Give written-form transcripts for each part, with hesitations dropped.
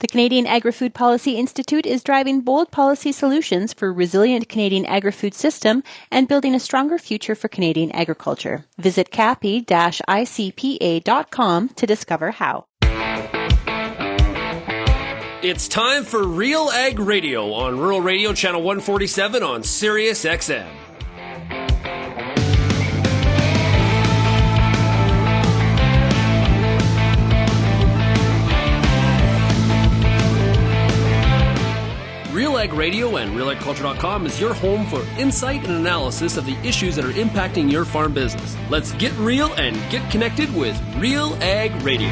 The Canadian Agri-Food Policy Institute is driving bold policy solutions for a resilient Canadian agri-food system and building a stronger future for Canadian agriculture. Visit capi-icpa.com to discover how. It's time for RealAg Radio on Rural Radio Channel 147 on Sirius XM. RealAg Radio and RealAgriculture.com is your home for insight and analysis of the issues that are impacting your farm business. Let's get real and get connected with RealAg Radio.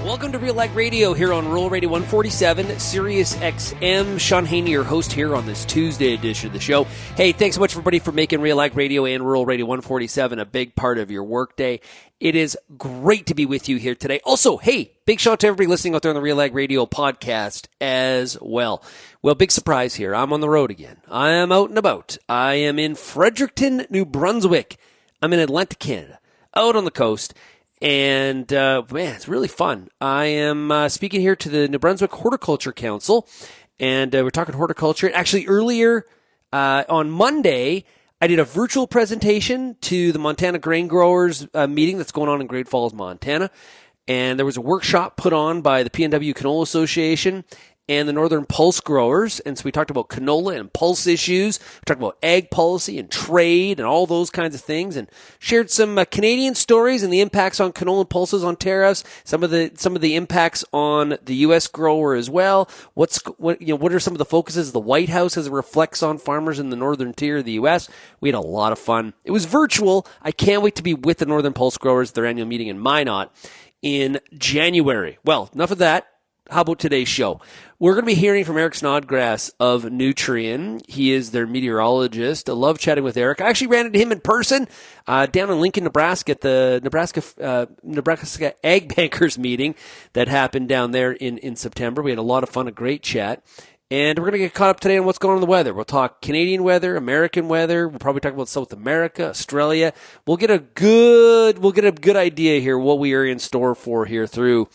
Welcome to RealAg Radio here on Rural Radio 147, Sirius XM. Shaun Haney, your host here on this Tuesday edition of the show. Hey, thanks so much, everybody, for making RealAg Radio and Rural Radio 147 a big part of your workday. It is great to be with you here today. Also, hey, big shout out to everybody listening out there on the RealAg Radio podcast as well. Well, big surprise here. I'm on the road again. I am out and about. I am in Fredericton, New Brunswick. I'm in Atlantic Canada, out on the coast. And, man, it's really fun. I am speaking here to the New Brunswick Horticulture Council, and we're talking horticulture. Actually, earlier on Monday, I did a virtual presentation to the Montana Grain Growers meeting that's going on in Great Falls, Montana. And there was a workshop put on by the PNW Canola Association and the Northern Pulse Growers. And so we talked about canola and pulse issues. We talked about ag policy and trade and all those kinds of things, and shared some Canadian stories and the impacts on canola and pulses on tariffs, some of the impacts on the U.S. grower as well. What are some of the focuses of the White House as it reflects on farmers in the northern tier of the U.S.? We had a lot of fun. It was virtual. I can't wait to be with the Northern Pulse Growers at their annual meeting in Minot in January. Well, enough of that. How about today's show? We're going to be hearing from Eric Snodgrass of Nutrien. He is their meteorologist. I love chatting with Eric. I actually ran into him in person down in Lincoln, Nebraska at the Nebraska Ag Bankers meeting that happened down there in September. We had a lot of fun, a great chat. And we're going to get caught up today on what's going on in the weather. We'll talk Canadian weather, American weather. We'll probably talk about South America, Australia. We'll get a good idea here what we are in store for here through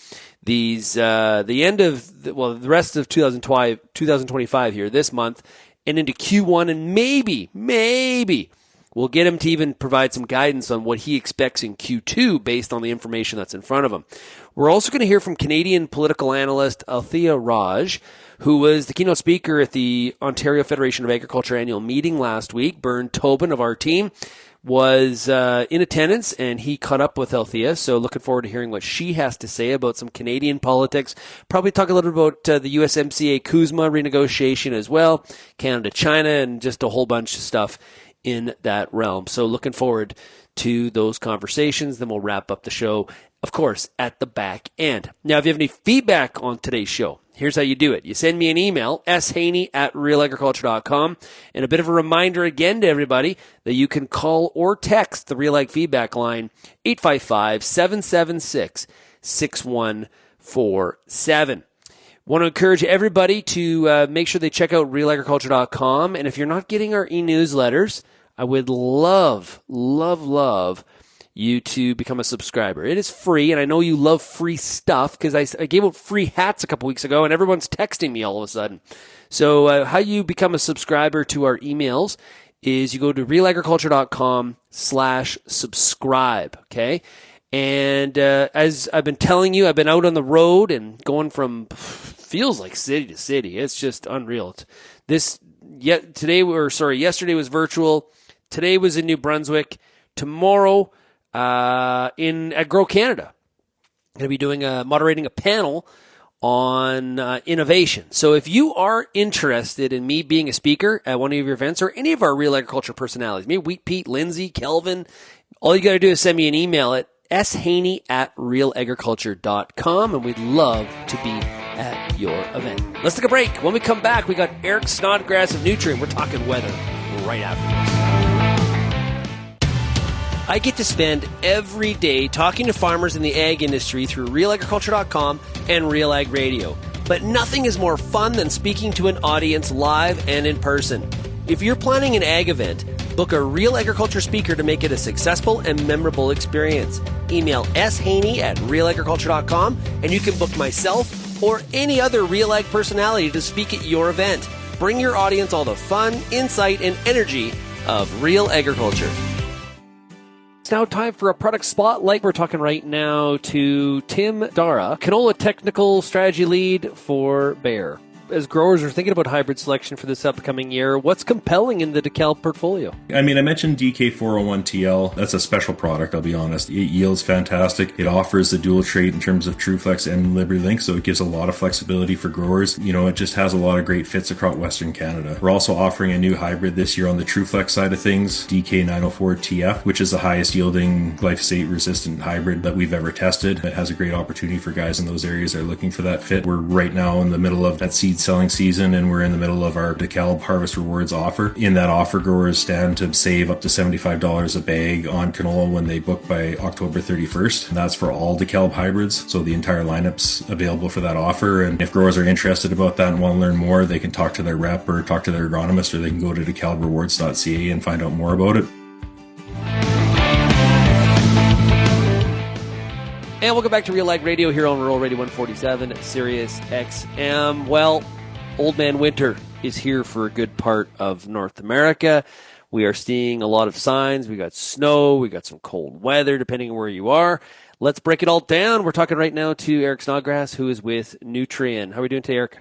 these the rest of 2025 here this month and into Q1, and maybe we'll get him to even provide some guidance on what he expects in Q2 based on the information that's in front of him. We're also going to hear from Canadian political analyst Althia Raj, who was the keynote speaker at the Ontario Federation of Agriculture annual meeting last week. Bern Tobin of our team was in attendance, and he caught up with Althea, so looking forward to hearing what she has to say about some Canadian politics. Probably talk a little about the USMCA CUSMA renegotiation as well, Canada, China, and just a whole bunch of stuff in that realm. So looking forward to those conversations. Then we'll wrap up the show, of course, at the back end. Now, if you have any feedback on today's show, here's how you do it. You send me an email, shaney@realagriculture.com. And a bit of a reminder again to everybody that you can call or text the RealAg feedback line, 855-776-6147. Want to encourage everybody to make sure they check out realagriculture.com. And if you're not getting our e-newsletters, I would love you to become a subscriber. It is free, and I know you love free stuff because I gave out free hats a couple weeks ago, and everyone's texting me all of a sudden. So how you become a subscriber to our emails is you go to realagriculture.com/subscribe, okay? And as I've been telling you, I've been out on the road and going from feels like city to city. It's just unreal. Yesterday was virtual. Today was in New Brunswick. Tomorrow at Grow Canada, I'm going to be moderating a panel on innovation. So if you are interested in me being a speaker at one of your events or any of our Real Agriculture personalities, maybe Wheat Pete, Lindsay, Kelvin, all you got to do is send me an email at shaney@realagriculture.com, and we'd love to be at your event. Let's take a break. When we come back, we got Eric Snodgrass of Nutrien. We're talking weather right after this. I get to spend every day talking to farmers in the ag industry through RealAgriculture.com and RealAg Radio. But nothing is more fun than speaking to an audience live and in person. If you're planning an ag event, Book a Real Agriculture speaker to make it a successful and memorable experience. Email shaney@realagriculture.com and you can book myself or any other RealAg personality to speak at your event. Bring your audience all the fun, insight, and energy of Real Agriculture. It's now time for a product spotlight. We're talking right now to Tim Dara, canola technical strategy lead for Bayer. As growers are thinking about hybrid selection for this upcoming year, what's compelling in the DeKalb portfolio? I mentioned DK401TL. That's a special product, I'll be honest. It yields fantastic. It offers the dual trait in terms of TrueFlex and LibertyLink, so it gives a lot of flexibility for growers. It just has a lot of great fits across Western Canada. We're also offering a new hybrid this year on the TrueFlex side of things, DK904TF, which is the highest yielding glyphosate-resistant hybrid that we've ever tested. It has a great opportunity for guys in those areas that are looking for that fit. We're right now in the middle of that seed selling season, and we're in the middle of our DeKalb Harvest Rewards offer. In that offer, growers stand to save up to $75 a bag on canola when they book by October 31st. And that's for all DeKalb hybrids, so the entire lineup's available for that offer. And if growers are interested about that and want to learn more, they can talk to their rep or talk to their agronomist, or they can go to DeKalbRewards.ca and find out more about it. And welcome back to RealAg Radio here on Rural Radio 147 at Sirius XM. Well, Old Man Winter is here for a good part of North America. We are seeing a lot of signs. We got snow. We got some cold weather, depending on where you are. Let's break it all down. We're talking right now to Eric Snodgrass, who is with Nutrien. How are we doing today, Eric?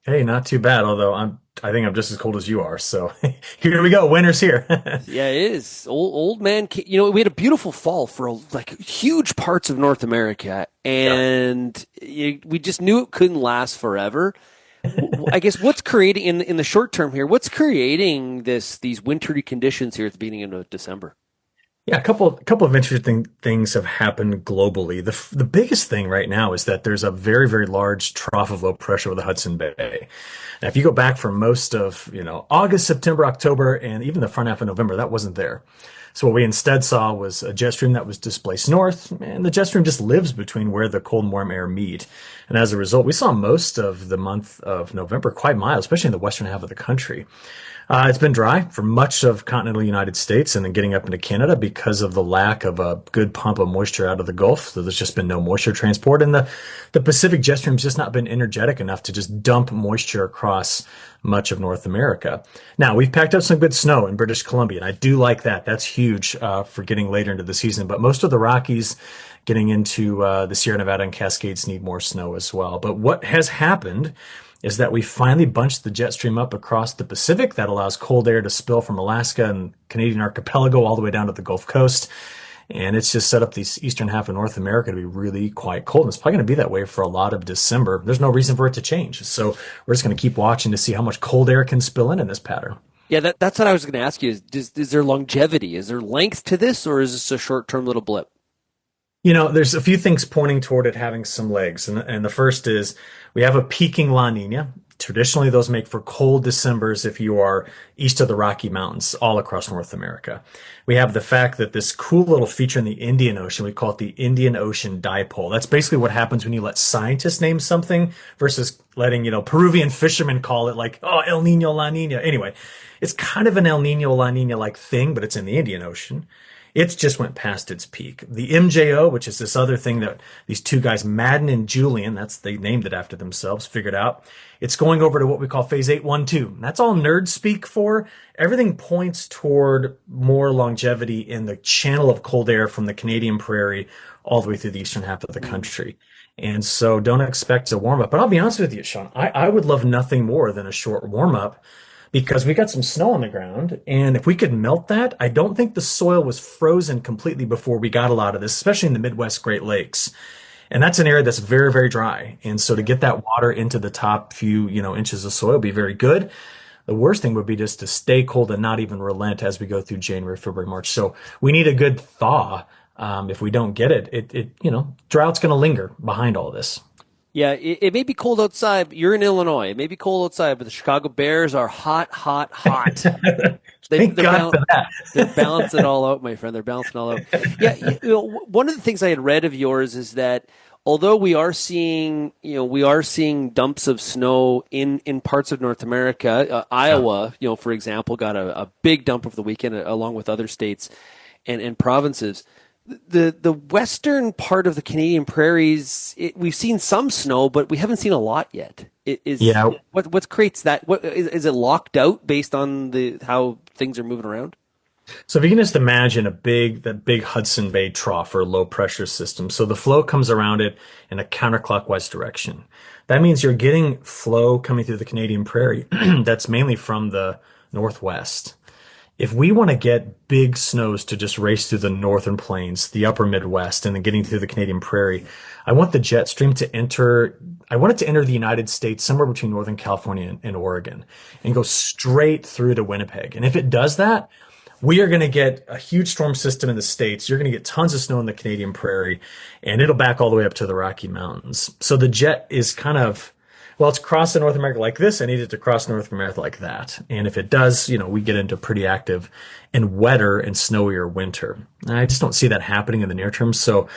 Hey, not too bad, although I think I'm just as cold as you are. So here we go. Winter's here. Yeah, it is. Old man, we had a beautiful fall for huge parts of North America, and we just knew it couldn't last forever. I guess what's creating in the short term here, what's creating these wintry conditions here at the beginning of December? Yeah, a couple of interesting things have happened globally. The biggest thing right now is that there's a very, very large trough of low pressure over the Hudson Bay. Now, if you go back for most of, August, September, October, and even the front half of November, that wasn't there. So what we instead saw was a jet stream that was displaced north, and the jet stream just lives between where the cold and warm air meet. And as a result, we saw most of the month of November quite mild, especially in the western half of the country. It's been dry for much of continental United States and then getting up into Canada because of the lack of a good pump of moisture out of the Gulf. So there's just been no moisture transport, and the Pacific jet stream's just not been energetic enough to just dump moisture across much of North America. Now, we've packed up some good snow in British Columbia, and I do like that. That's huge for getting later into the season. But most of the Rockies getting into the Sierra Nevada and Cascades need more snow as well. But what has happened is that we finally bunched the jet stream up across the Pacific. That allows cold air to spill from Alaska and Canadian archipelago all the way down to the Gulf Coast. And it's just set up the eastern half of North America to be really quite cold. And it's probably going to be that way for a lot of December. There's no reason for it to change. So we're just going to keep watching to see how much cold air can spill in this pattern. Yeah, that's what I was going to ask you. Is there longevity? Is there length to this, or is this a short-term little blip? There's a few things pointing toward it having some legs. And the first is we have a peaking La Nina. Traditionally, those make for cold Decembers if you are east of the Rocky Mountains, all across North America. We have the fact that this cool little feature in the Indian Ocean, we call it the Indian Ocean Dipole. That's basically what happens when you let scientists name something versus letting, Peruvian fishermen call it like, oh, El Nino, La Nina. Anyway, it's kind of an El Nino, La Nina-like thing, but it's in the Indian Ocean. It just went past its peak. The MJO, which is this other thing that these two guys, Madden and Julian, they named it after themselves, figured out. It's going over to what we call phase 812. That's all nerd speak for. Everything points toward more longevity in the channel of cold air from the Canadian prairie all the way through the eastern half of the country. And so don't expect a warm up. But I'll be honest with you, Shaun, I would love nothing more than a short warm up, because we got some snow on the ground, and if we could melt that, I don't think the soil was frozen completely before we got a lot of this, especially in the Midwest Great Lakes. And that's an area that's very, very dry. And so to get that water into the top few, inches of soil would be very good. The worst thing would be just to stay cold and not even relent as we go through January, February, March. So we need a good thaw. If we don't get it, drought's going to linger behind all this. Yeah, it may be cold outside. But you're in Illinois. It may be cold outside, but the Chicago Bears are hot, hot, hot. Thank God for that. They're balancing it all out, my friend. They're balancing it all out. Yeah, one of the things I had read of yours is that although we are seeing dumps of snow in parts of North America, Iowa, for example, got a big dump over the weekend, along with other states and provinces. The western part of the Canadian prairies, we've seen some snow, but we haven't seen a lot yet. What creates that? What is it locked out based on how things are moving around? So if you can just imagine that big Hudson Bay trough or low pressure system. So the flow comes around it in a counterclockwise direction. That means you're getting flow coming through the Canadian prairie that's mainly from the northwest. If we want to get big snows to just race through the northern plains, the upper Midwest, and then getting through the Canadian prairie, I want the jet stream to enter the United States somewhere between Northern California and Oregon and go straight through to Winnipeg. And if it does that, we are going to get a huge storm system in the States. You're going to get tons of snow in the Canadian prairie, and it'll back all the way up to the Rocky Mountains. So the jet is it's crossing North America like this. I need it to cross North America like that. And if it does, we get into pretty active and wetter and snowier winter. And I just don't see that happening in the near term. So,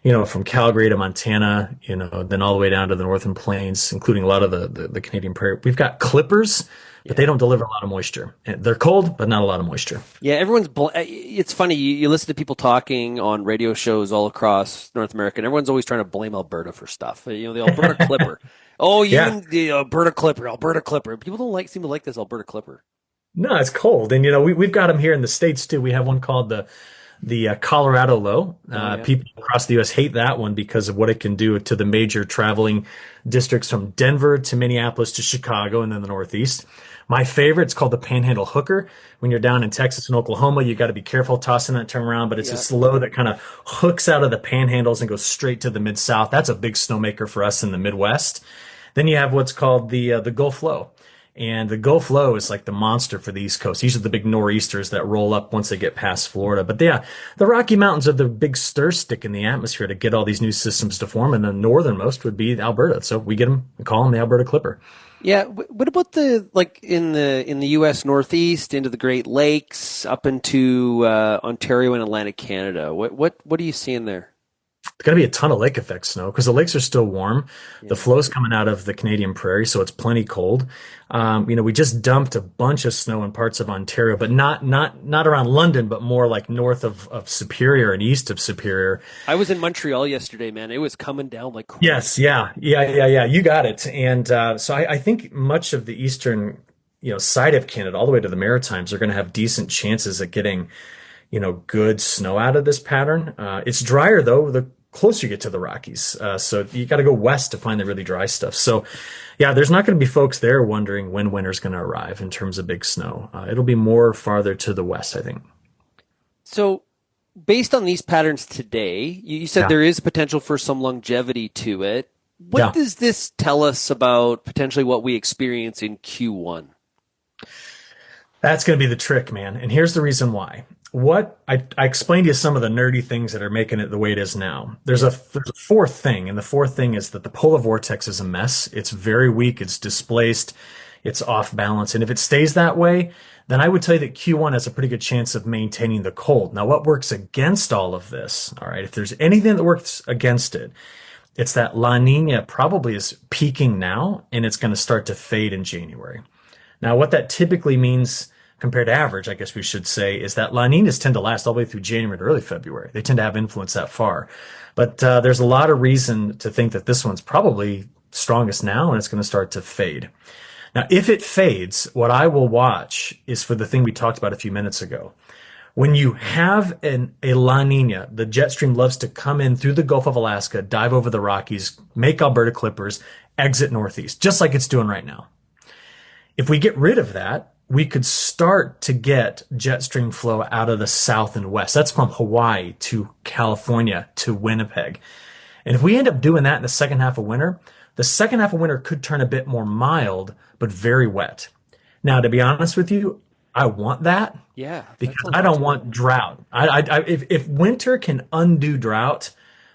from Calgary to Montana, then all the way down to the northern plains, including a lot of the Canadian prairie, we've got clippers, but they don't deliver a lot of moisture. They're cold, but not a lot of moisture. Yeah, it's funny. You listen to people talking on radio shows all across North America, and everyone's always trying to blame Alberta for stuff. The Alberta Clipper. Oh, the Alberta Clipper. People don't seem to like this Alberta Clipper. No, it's cold. And, we've got them here in the States, too. We have one called the Colorado Low. People across the U.S. hate that one because of what it can do to the major traveling districts from Denver to Minneapolis to Chicago and then the Northeast. My favorite, it's called the Panhandle Hooker. When you're down in Texas and Oklahoma, you got to be careful tossing that term around, but it's this low that kind of hooks out of the panhandles and goes straight to the Mid-South. That's a big snowmaker for us in the Midwest. Then you have what's called the Gulf Low. And the Gulf Low is like the monster for the East Coast. These are the big nor'easters that roll up once they get past Florida. But the Rocky Mountains are the big stir stick in the atmosphere to get all these new systems to form. And the northernmost would be Alberta. So we call them the Alberta Clipper. Yeah. What about in the U.S. Northeast into the Great Lakes up into Ontario and Atlantic Canada? What are you seeing there? It's going to be a ton of lake effect snow because the lakes are still warm. Yeah. The flow's coming out of the Canadian prairie, so it's plenty cold. We just dumped a bunch of snow in parts of Ontario, but not around London, but more like north of Superior and east of Superior. I was in Montreal yesterday, man. It was coming down like crazy. Yes, yeah. You got it. And so I think much of the eastern, side of Canada, all the way to the Maritimes, are going to have decent chances at getting good snow out of this pattern. It's drier though, the closer you get to the Rockies. So you got to go west to find the really dry stuff. So yeah, there's not going to be folks there wondering when winter's going to arrive in terms of big snow. It'll be more farther to the west, I think. So based on these patterns today, you said there is potential for some longevity to it. What does this tell us about potentially what we experience in Q1? That's going to be the trick, man. And here's the reason why. What I explained to you some of the nerdy things that are making it the way it is now. There's a fourth thing, and the fourth thing is that the polar vortex is a mess. It's very weak. It's displaced. It's off balance. And if it stays that way, then I would tell you that Q1 has a pretty good chance of maintaining the cold. Now, what works against all of this? All right, if there's anything that works against it, it's that La Nina probably is peaking now, and it's going to start to fade in January. Now, what that typically means compared to average, I guess we should say, is that La Ninas tend to last all the way through January to early February. They tend to have influence that far. But there's a lot of reason to think that this one's probably strongest now, and it's going to start to fade. Now, if it fades, what I will watch is for the thing we talked about a few minutes ago. When you have a La Nina, the jet stream loves to come in through the Gulf of Alaska, dive over the Rockies, make Alberta Clippers, exit northeast, just like it's doing right now. If we get rid of that, we could start to get jet stream flow out of the south and west. That's from Hawaii to California to Winnipeg. And if we end up doing that in the second half of winter could turn a bit more mild, but very wet. Now, to be honest with you, I want that. Yeah. Because I don't want drought. If winter can undo drought,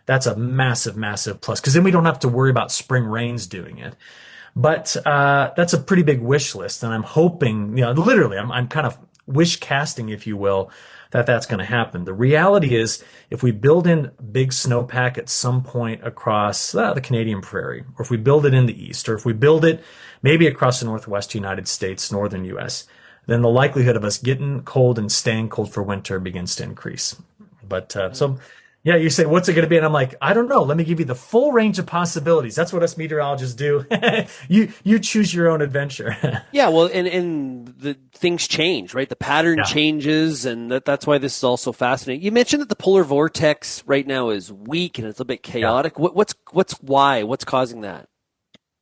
that's a massive, massive plus, because then we don't have to worry about spring rains doing it. But that's a pretty big wish list, and I'm hoping, literally, I'm kind of wish casting, if you will, that that's going to happen. The reality is, if we build in big snowpack at some point across the Canadian prairie, or if we build it in the east, or if we build it maybe across the northwest United States, northern U.S., then the likelihood of us getting cold and staying cold for winter begins to increase. But yeah, you say, what's it going to be? And I'm like, I don't know. Let me give you the full range of possibilities. That's what us meteorologists do. You choose your own adventure. Yeah, well, and the things change, right? The pattern changes, and that's why this is also fascinating. You mentioned that the polar vortex right now is weak and it's a bit chaotic. Yeah. What's causing that?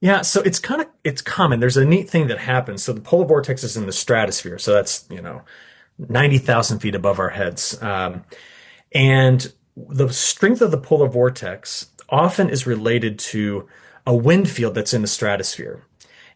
Yeah, so it's common. There's a neat thing that happens. So the polar vortex is in the stratosphere. So that's, 90,000 feet above our heads. And the strength of the polar vortex often is related to a wind field that's in the stratosphere.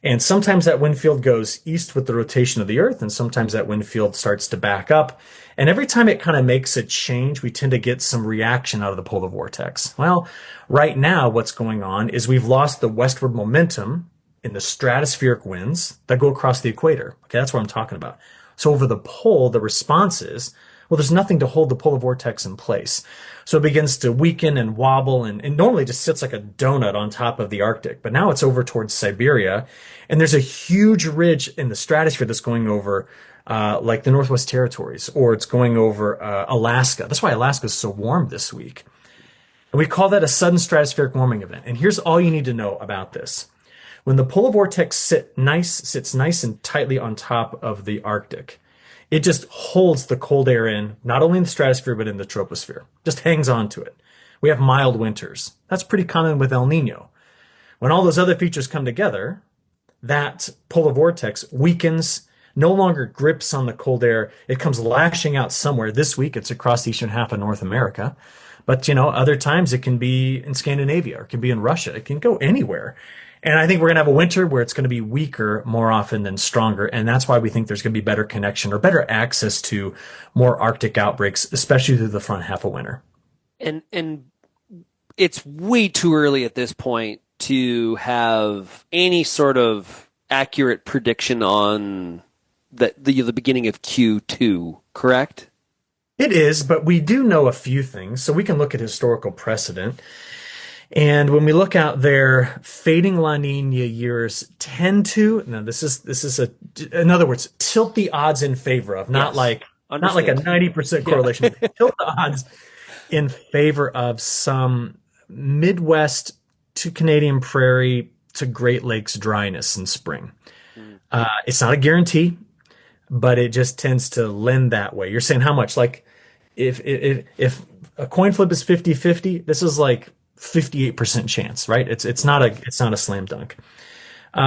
And sometimes that wind field goes east with the rotation of the Earth, and sometimes that wind field starts to back up. And every time it kind of makes a change, we tend to get some reaction out of the polar vortex. Well, right now, what's going on is we've lost the westward momentum in the stratospheric winds that go across the equator. Okay, that's what I'm talking about. So over the pole, the response is, well, there's nothing to hold the polar vortex in place. So it begins to weaken and wobble and normally just sits like a donut on top of the Arctic. But now it's over towards Siberia. And there's a huge ridge in the stratosphere that's going over like the Northwest Territories, or it's going over Alaska. That's why Alaska is so warm this week. And we call that a sudden stratospheric warming event. And here's all you need to know about this. When the polar vortex sits nice and tightly on top of the Arctic, it just holds the cold air in, not only in the stratosphere, but in the troposphere. Just hangs on to it. We have mild winters. That's pretty common with El Nino. When all those other features come together, that polar vortex weakens, no longer grips on the cold air. It comes lashing out somewhere. This week, it's across the eastern half of North America. But, other times it can be in Scandinavia, or it can be in Russia. It can go anywhere. And I think we're going to have a winter where it's going to be weaker more often than stronger. And that's why we think there's going to be better connection or better access to more Arctic outbreaks, especially through the front half of winter. And it's way too early at this point to have any sort of accurate prediction on the beginning of Q2, correct? It is, but we do know a few things. So we can look at historical precedent. And when we look out there, fading La Nina years tend to, now this is in other words, tilt the odds in favor of, not like a 90% correlation, tilt the odds in favor of some Midwest to Canadian prairie to Great Lakes dryness in spring. It's not a guarantee, but it just tends to lend that way. You're saying how much? Like if a coin flip is 50-50, this is like 58% chance, right? It's not a slam dunk.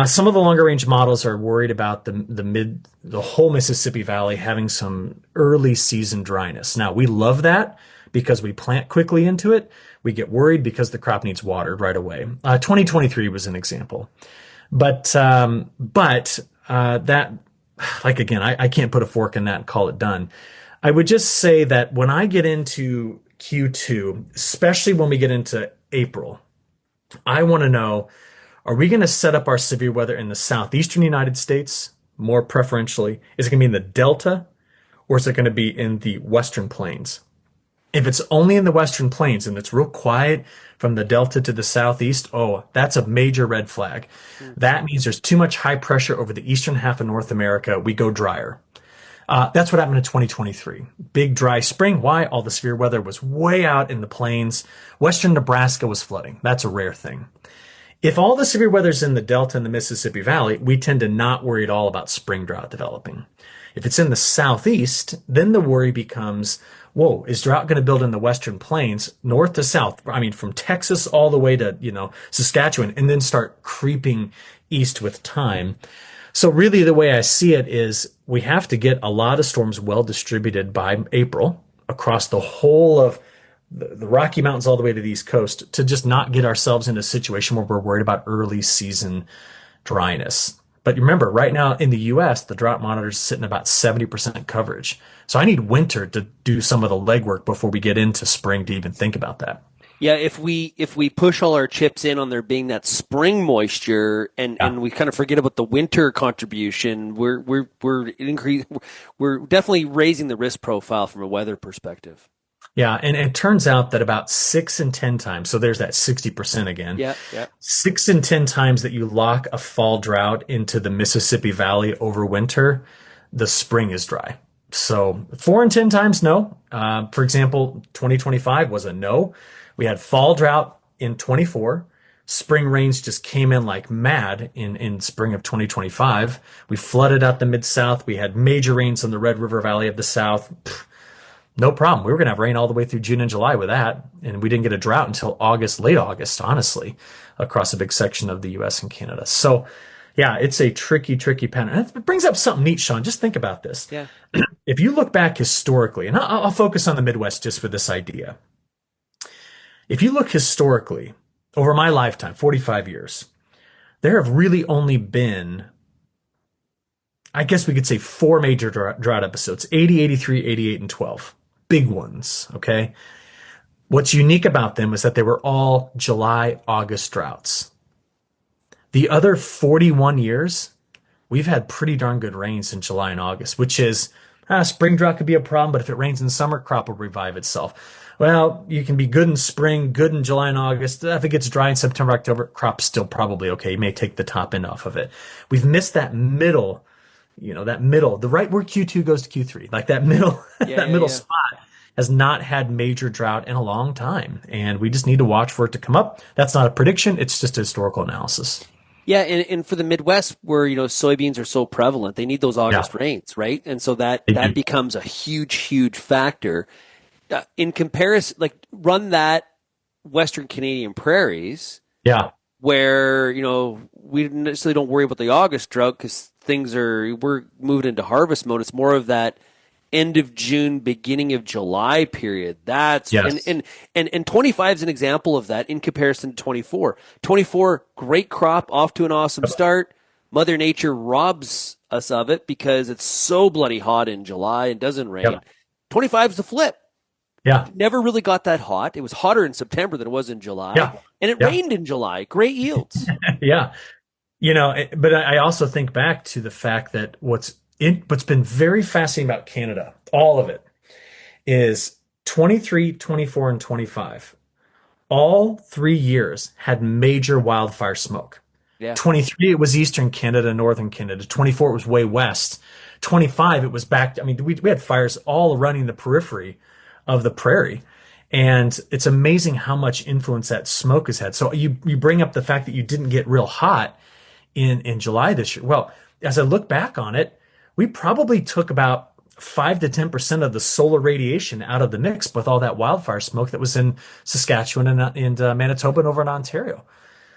Some of the longer range models are worried about the whole Mississippi Valley having some early season dryness. Now, we love that because we plant quickly into it. We get worried because the crop needs watered right away. 2023 was an example, but that, like, again, I can't put a fork in that and call it done. I would just say that when I get into Q2, especially when we get into April, I want to know, are we going to set up our severe weather in the southeastern United States more preferentially? Is it going to be in the Delta, or is it going to be in the Western Plains? If it's only in the Western Plains and it's real quiet from the Delta to the southeast, that's a major red flag. That means there's too much high pressure over the eastern half of North America. We go drier. That's what happened in 2023. Big dry spring. Why? All the severe weather was way out in the plains. Western Nebraska was flooding. That's a rare thing. If all the severe weather's in the Delta and the Mississippi Valley, we tend to not worry at all about spring drought developing. If it's in the southeast, then the worry becomes, whoa, is drought going to build in the Western Plains, north to south? I mean, from Texas all the way to, Saskatchewan, and then start creeping east with time. So really the way I see it is we have to get a lot of storms well distributed by April across the whole of the Rocky Mountains all the way to the East Coast to just not get ourselves in a situation where we're worried about early season dryness. But remember, right now in the U.S., the drought monitor is sitting about 70% coverage. So I need winter to do some of the legwork before we get into spring to even think about that. Yeah, if we push all our chips in on there being that spring moisture and we kind of forget about the winter contribution, we're definitely raising the risk profile from a weather perspective. Yeah, and it turns out that about 6 in 10 times, so there's that 60% again. Yeah. 6 in 10 times that you lock a fall drought into the Mississippi Valley over winter, the spring is dry. So 4 in 10 times, no. For example, 2025 was a no. We had fall drought in 24. Spring rains just came in like mad in spring of 2025. We flooded out the Mid-South. We had major rains in the Red River Valley of the South. No problem. We were going to have rain all the way through June and July with that. And we didn't get a drought until August, late August, honestly, across a big section of the U.S. and Canada. So, yeah, it's a tricky pattern. And it brings up something neat, Shaun. Just think about this. Yeah. If you look back historically, and I'll focus on the Midwest just for this idea. If you look historically, over my lifetime, 45 years, there have really only been, I guess we could say, 4 major drought episodes, 80, 83, 88, and 12. Big ones, okay? What's unique about them is that they were all July, August droughts. The other 41 years, we've had pretty darn good rains in July and August, which is, spring drought could be a problem, but if it rains in summer, crop will revive itself. Well, you can be good in spring, good in July and August. If it gets dry in September, October, crop's still probably okay. You may take the top end off of it. We've missed that middle, the right where Q2 goes to Q3, like that middle, spot has not had major drought in a long time. And we just need to watch for it to come up. That's not a prediction. It's just a historical analysis. Yeah, and for the Midwest, where soybeans are so prevalent, they need those August rains, right? And so that becomes a huge factor. In comparison, like run that Western Canadian prairies, where we necessarily don't worry about the August drought because we're moving into harvest mode. It's more of that end of June, beginning of July period. That's and 25 is an example of that in comparison to 24. 24, great crop, off to an awesome start. Mother Nature robs us of it because it's so bloody hot in July and doesn't rain. 25 is the flip. Yeah. Never really got that hot. It was hotter in September than it was in July. Yeah. And it rained in July. Great yields. Yeah. But I also think back to the fact that what's been very fascinating about Canada, all of it, is 23, 24, and 25. All 3 years had major wildfire smoke. Yeah. 23, it was Eastern Canada, Northern Canada. 24, it was way west. 25, it was back. We had fires all running the periphery of the prairie. And it's amazing how much influence that smoke has had. So you bring up the fact that you didn't get real hot in July this year. Well, as I look back on it, we probably took about 5 to 10% of the solar radiation out of the mix with all that wildfire smoke that was in Saskatchewan and Manitoba and over in Ontario.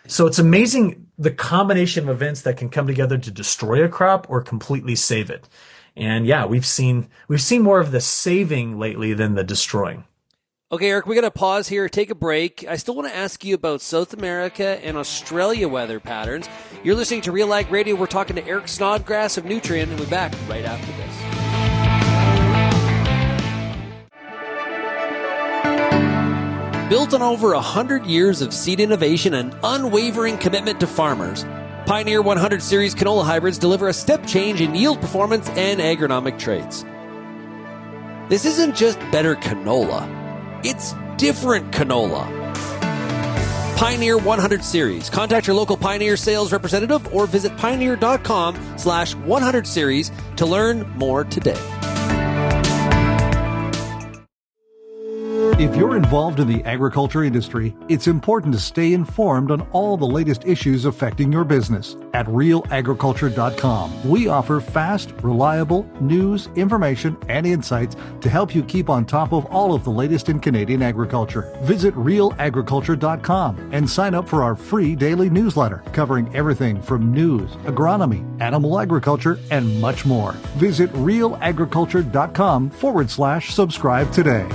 So it's amazing the combination of events that can come together to destroy a crop or completely save it. And we've seen more of the saving lately than the destroying. Okay, Eric, we're going to pause here, take a break. I still want to ask you about South America and Australia weather patterns. You're listening to RealAg Radio. We're talking to Eric Snodgrass of Nutrien, and we'll be back right after this. Built on over 100 years of seed innovation and unwavering commitment to farmers, Pioneer 100 Series canola hybrids deliver a step change in yield performance and agronomic traits. This isn't just better canola. It's different canola. Pioneer 100 Series. Contact your local Pioneer sales representative or visit pioneer.com/100 series to learn more today. If you're involved in the agriculture industry, it's important to stay informed on all the latest issues affecting your business. At RealAgriculture.com, we offer fast, reliable news, information, and insights to help you keep on top of all of the latest in Canadian agriculture. Visit RealAgriculture.com and sign up for our free daily newsletter covering everything from news, agronomy, animal agriculture, and much more. Visit RealAgriculture.com/subscribe today.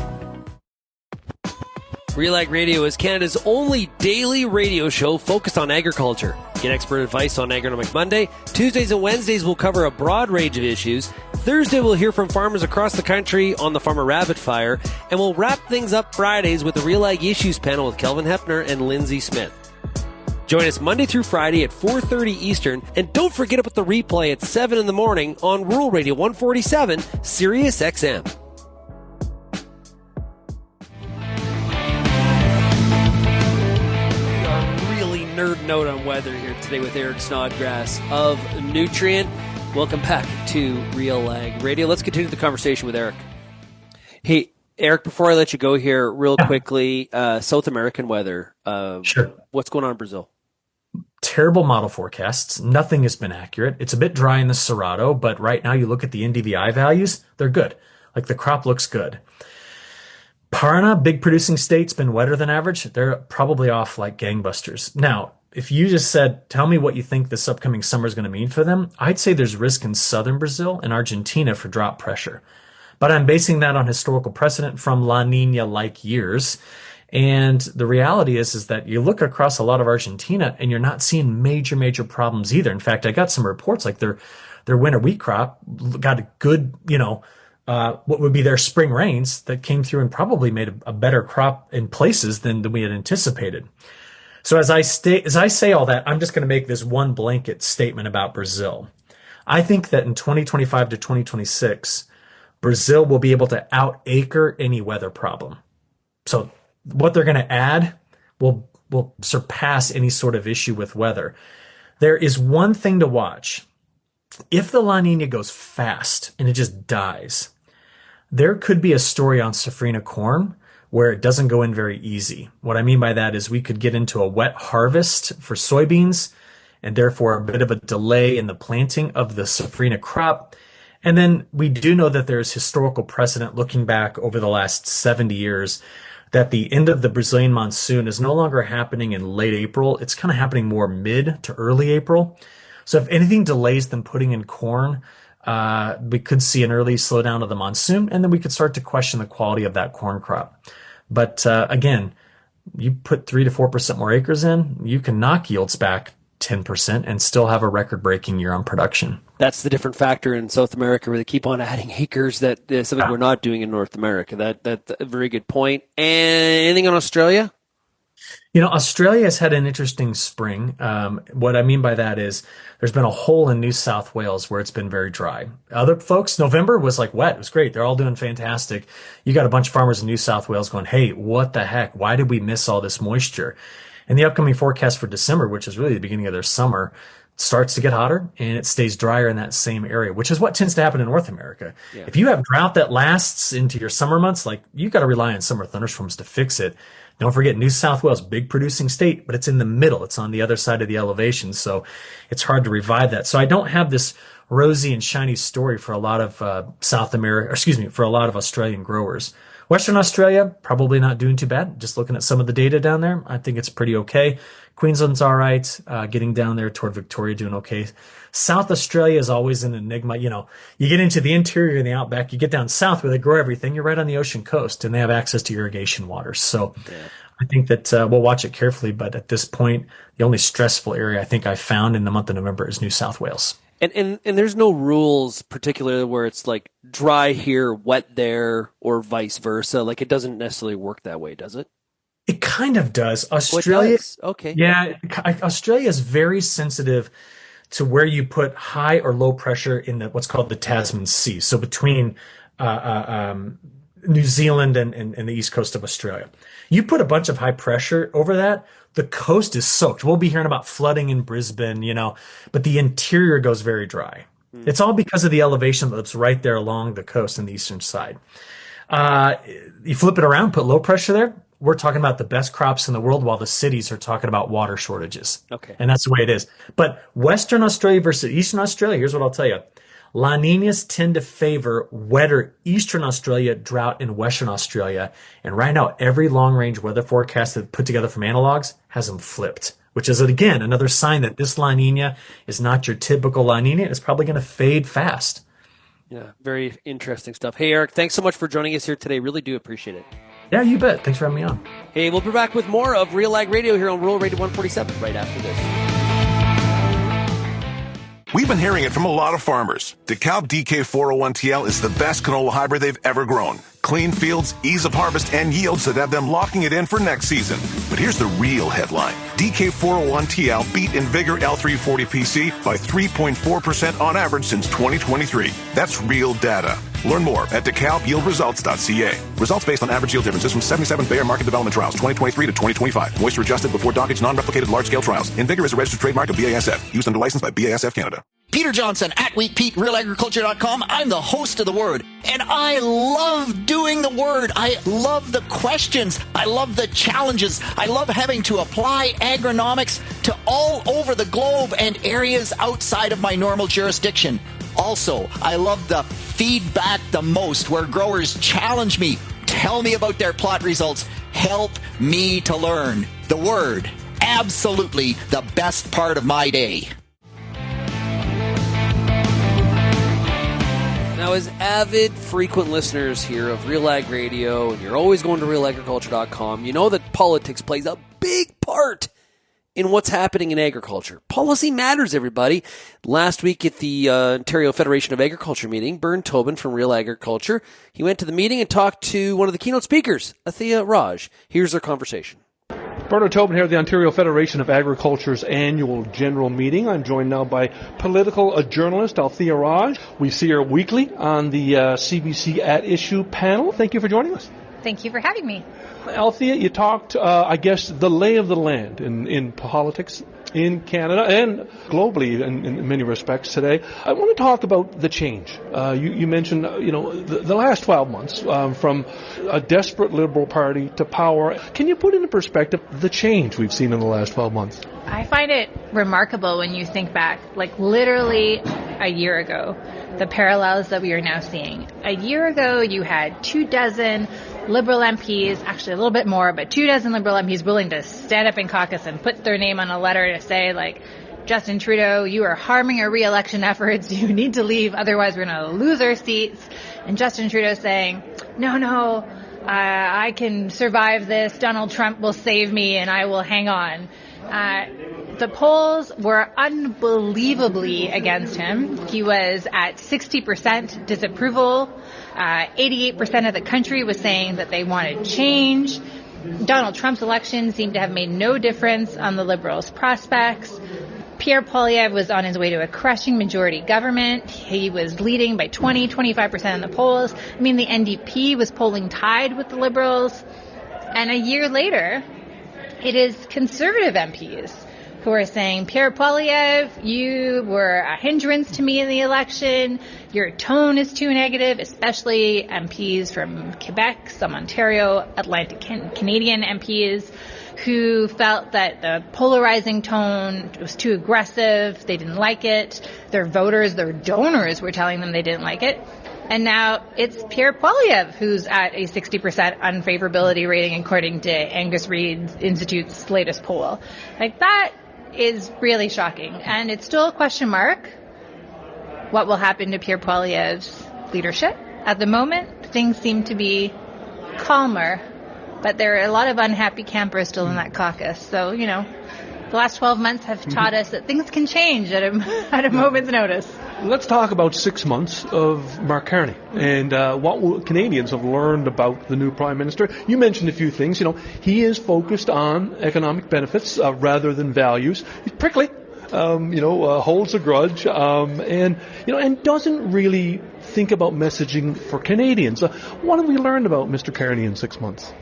RealAg Radio is Canada's only daily radio show focused on agriculture. Get expert advice on Agronomic Monday. Tuesdays and Wednesdays will cover a broad range of issues. Thursday we'll hear from farmers across the country on the Farmer Rapid Fire. And we'll wrap things up Fridays with the RealAg Issues panel with Kelvin Hepner and Lindsay Smith. Join us Monday through Friday at 4:30 Eastern. And don't forget about the replay at 7 in the morning on Rural Radio 147, Sirius XM. Nerd note on weather here today with Eric Snodgrass of Nutrien. Welcome back to RealAg Radio. Let's continue the conversation with Eric. Hey, Eric, before I let you go here, real quickly, South American weather. Sure. What's going on in Brazil? Terrible model forecasts. Nothing has been accurate. It's a bit dry in the Cerrado, but right now you look at the NDVI values, they're good. Like the crop looks good. Paraná, big producing state's been wetter than average. They're probably off like gangbusters. Now, if you just said, tell me what you think this upcoming summer is going to mean for them, I'd say there's risk in southern Brazil and Argentina for drought pressure. But I'm basing that on historical precedent from La Nina-like years. And the reality is that you look across a lot of Argentina and you're not seeing major problems either. In fact, I got some reports like their winter wheat crop got a good, what would be their spring rains that came through and probably made a better crop in places than we had anticipated. So as I say all that, I'm just going to make this one blanket statement about Brazil. I think that in 2025 to 2026, Brazil will be able to out-acre any weather problem. So what they're going to add will surpass any sort of issue with weather. There is one thing to watch. If the La Nina goes fast and it just dies, there could be a story on safrinha corn where it doesn't go in very easy. What I mean by that is we could get into a wet harvest for soybeans and therefore a bit of a delay in the planting of the safrinha crop. And then we do know that there's historical precedent looking back over the last 70 years that the end of the Brazilian monsoon is no longer happening in late April. It's kind of happening more mid to early April. So if anything delays them putting in corn, we could see an early slowdown of the monsoon, and then we could start to question the quality of that corn crop. But again, you put 3 to 4% more acres in, you can knock yields back 10% and still have a record-breaking year on production. That's the different factor in South America where they keep on adding acres that something we're not doing in North America. That's a very good point. And anything on Australia? Australia has had an interesting spring. What I mean by that is there's been a hole in New South Wales where it's been very dry. Other folks, November was like wet. It was great. They're all doing fantastic. You got a bunch of farmers in New South Wales going, hey, what the heck? Why did we miss all this moisture? And the upcoming forecast for December, which is really the beginning of their summer, starts to get hotter and it stays drier in that same area, which is what tends to happen in North America. Yeah. If you have drought that lasts into your summer months, like you got to rely on summer thunderstorms to fix it. Don't forget New South Wales, big producing state, but it's in the middle. It's on the other side of the elevation. So it's hard to revive that. So I don't have this rosy and shiny story for a lot of for a lot of Australian growers. Western Australia, probably not doing too bad. Just looking at some of the data down there, I think it's pretty okay. Queensland's all right. Getting down there toward Victoria, doing okay. South Australia is always an enigma. You get into the interior and the outback, you get down south where they grow everything. You're right on the ocean coast and they have access to irrigation water. So I think that we'll watch it carefully. But at this point, the only stressful area I think I found in the month of November is New South Wales. And there's no rules particularly where it's like dry here, wet there, or vice versa. Like it doesn't necessarily work that way, does it? It kind of does. Australia, okay. Yeah, Australia is very sensitive to where you put high or low pressure in what's called the Tasman Sea. So between New Zealand and the east coast of Australia, you put a bunch of high pressure over that. The coast is soaked. We'll be hearing about flooding in Brisbane, but the interior goes very dry. It's all because of the elevation that's right there along the coast on the eastern side. You flip it around, put low pressure there. We're talking about the best crops in the world while the cities are talking about water shortages. Okay. And that's the way it is. But Western Australia versus Eastern Australia, here's what I'll tell you. La Ninas tend to favor wetter Eastern Australia, drought in Western Australia. And right now, every long-range weather forecast that put together from analogs has them flipped, which is, again, another sign that this La Nina is not your typical La Nina. It's probably going to fade fast. Yeah, very interesting stuff. Hey, Eric, thanks so much for joining us here today. Really do appreciate it. Yeah, you bet. Thanks for having me on. Hey, we'll be back with more of RealAg Radio here on Rural Radio 147 right after this. We've been hearing it from a lot of farmers. DeKalb DK401TL is the best canola hybrid they've ever grown. Clean fields, ease of harvest, and yields that have them locking it in for next season. But here's the real headline. DK401TL beat in Vigor L340PC by 3.4% on average since 2023. That's real data. Learn more at DeKalbYieldResults.ca. Results based on average yield differences from 77 Bayer Market Development Trials, 2023 to 2025. Moisture adjusted before dockage, non-replicated large-scale trials. Invigor is a registered trademark of BASF. Used under license by BASF Canada. Peter Johnson at WheatPete, RealAgriculture.com. I'm the host of The Word, and I love doing The Word. I love the questions. I love the challenges. I love having to apply agronomics to all over the globe and areas outside of my normal jurisdiction. Also, I love the feedback the most, where growers challenge me, tell me about their plot results, help me to learn. The Word, absolutely the best part of my day. Now, as avid, frequent listeners here of RealAg Radio, and you're always going to RealAgriculture.com, you know that politics plays a big part in what's happening in agriculture. Policy matters, everybody. Last week at the Ontario Federation of Agriculture meeting, Bern Tobin from RealAgriculture, he went to the meeting and talked to one of the keynote speakers, Althia Raj. Here's their conversation. Bernard Tobin here at the Ontario Federation of Agriculture's annual general meeting. I'm joined now by political journalist Althia Raj. We see her weekly on the CBC At Issue panel. Thank you for joining us. Thank you for having me. Althia, you talked, I guess, the lay of the land in politics in Canada and globally in many respects today. I want to talk about the change. You mentioned, the last 12 months from a desperate Liberal Party to power. Can you put into perspective the change we've seen in the last 12 months? I find it remarkable when you think back, like literally a year ago, the parallels that we are now seeing. A year ago, you had 24 Liberal MPs, actually a little bit more, but 24 Liberal MPs willing to stand up in caucus and put their name on a letter to say, like, Justin Trudeau, you are harming our re-election efforts. You need to leave. Otherwise, we're going to lose our seats. And Justin Trudeau saying, no, I can survive this. Donald Trump will save me and I will hang on. The polls were unbelievably against him. He was at 60% disapproval. 88% of the country was saying that they wanted change. Donald Trump's election seemed to have made no difference on the Liberals' prospects. Pierre Poilievre was on his way to a crushing majority government. He was leading by 25% in the polls. I mean, the NDP was polling tied with the Liberals. And a year later, it is Conservative MPs who are saying, Pierre Poilievre, you were a hindrance to me in the election. Your tone is too negative, especially MPs from Quebec, some Ontario, Atlantic Canadian MPs who felt that the polarizing tone was too aggressive. They didn't like it. Their voters, their donors were telling them they didn't like it. And now it's Pierre Poilievre who's at a 60% unfavorability rating according to Angus Reid Institute's latest poll. Like, that is really shocking. And it's still a question mark what will happen to Pierre Poilievre's leadership. At the moment, things seem to be calmer, but there are a lot of unhappy campers still in that caucus. So, the last 12 months have taught us that things can change at a moment's notice. Let's talk about 6 months of Mark Carney and what Canadians have learned about the new Prime Minister. You mentioned a few things. He is focused on economic benefits rather than values. He's prickly, holds a grudge, and doesn't really think about messaging for Canadians. What have we learned about Mr. Carney in 6 months?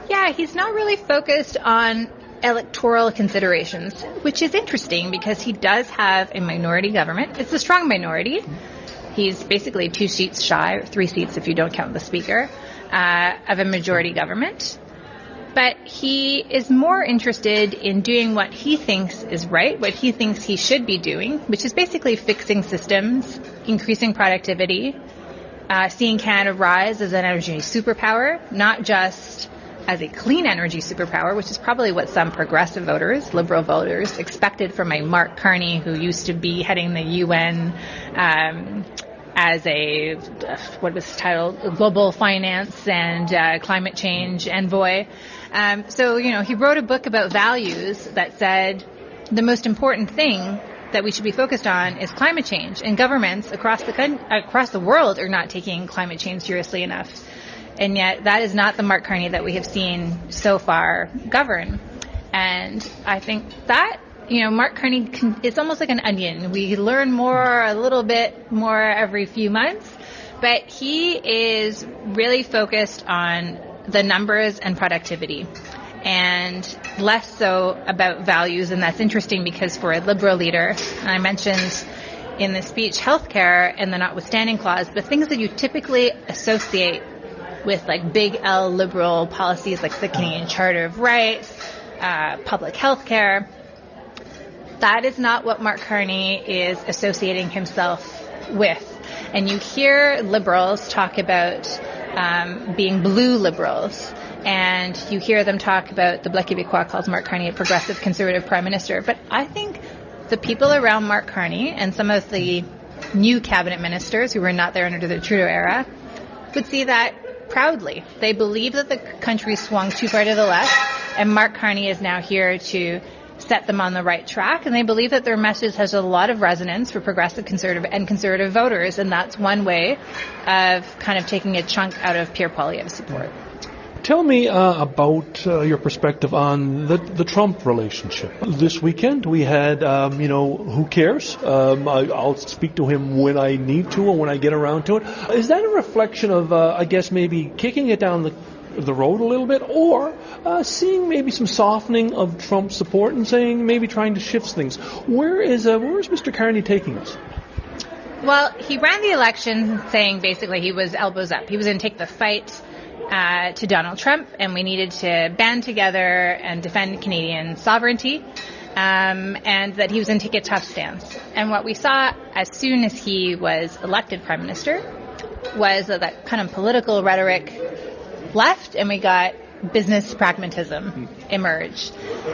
Yeah, he's not really focused on electoral considerations, which is interesting because he does have a minority government. It's a strong minority. He's basically 2 seats shy, or 3 seats if you don't count the speaker, of a majority government. But he is more interested in doing what he thinks is right, what he thinks he should be doing, which is basically fixing systems, increasing productivity, seeing Canada rise as an energy superpower, not just as a clean energy superpower, which is probably what some progressive voters, Liberal voters, expected from a Mark Carney who used to be heading the UN as a, what was titled, Global Finance and Climate Change Envoy. So, he wrote a book about values that said the most important thing that we should be focused on is climate change. And governments across the world are not taking climate change seriously enough. And yet that is not the Mark Carney that we have seen so far govern. And I think that, Mark Carney, it's almost like an onion. We learn a little bit more every few months, but he is really focused on the numbers and productivity and less so about values. And that's interesting because for a Liberal leader, and I mentioned in the speech healthcare and the notwithstanding clause, the things that you typically associate with like big L Liberal policies like the Canadian Charter of Rights, public health care, that is not what Mark Carney is associating himself with. And you hear Liberals talk about being blue Liberals, and you hear them talk about the Bloc Québécois calls Mark Carney a progressive conservative prime minister. But I think the people around Mark Carney and some of the new cabinet ministers who were not there under the Trudeau era would see that proudly. They believe that the country swung too far to the left, and Mark Carney is now here to set them on the right track, and they believe that their message has a lot of resonance for progressive conservative voters, and that's one way of kind of taking a chunk out of Pierre Poilievre's support. Tell me about your perspective on the Trump relationship. This weekend we had, who cares? I'll speak to him when I need to or when I get around to it. Is that a reflection of, I guess, maybe kicking it down the road a little bit, or seeing maybe some softening of Trump's support and saying maybe trying to shift things? Where is Mr. Carney taking us? Well, he ran the election saying basically he was elbows up. He was going to take the fight to Donald Trump, and we needed to band together and defend Canadian sovereignty, and that he was going to take a tough stance. And what we saw as soon as he was elected prime minister was that kind of political rhetoric left, and we got business pragmatism emerge.